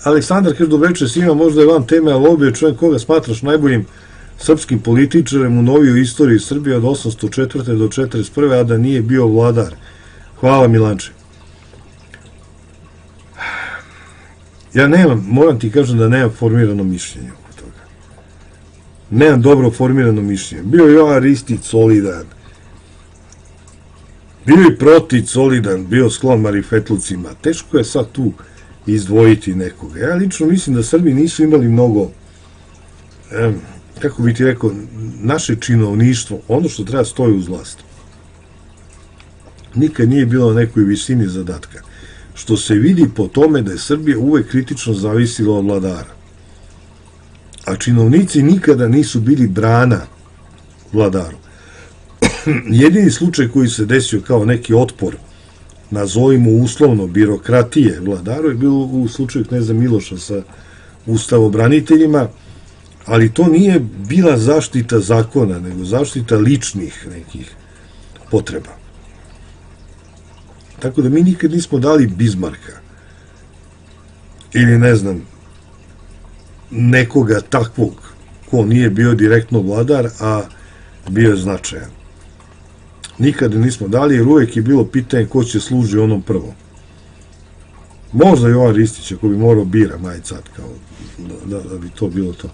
Aleksandar kaže, dobreče svima, možda je van teme, ali ovdje čujem koga smatraš najboljim srpskim političarem u novijoj istoriji Srbije od 804. do 41. a da nije bio vladar. Hvala, Milanče. Ja nemam, moram ti kažem da nemam formirano mišljenje oko toga. Nemam dobro formirano mišljenje. Bio je Jovan Ristić solidan. Bio je Protić solidan, bio sklon marifetlucima. Teško je sad tu izdvojiti nekoga. Ja lično mislim da Srbi nisu imali mnogo, kako bi ti rekao, naše činovništvo, ono što treba stoji uz vlast. Nikad nije bilo na nekoj visini zadatka. Što se vidi po tome da je Srbija uvek kritično zavisila od vladara. A činovnici nikada nisu bili brana vladaru. Jedini slučaj koji se desio kao neki otpor, nazovimo uslovno, birokratije vladaru, je bilo u slučaju kneza Miloša sa ustavobraniteljima, ali to nije bila zaštita zakona, nego zaštita ličnih nekih potreba. Tako da mi nikad nismo dali Bizmarka ili ne znam nekoga takvog ko nije bio direktno vladar, a bio je značajan. Nikada nismo dali, jer uvek je bilo pitanje ko će služi onom prvom. Možda Jovan Ristić, ako bi morao bira majcat, kao da bi to bilo to.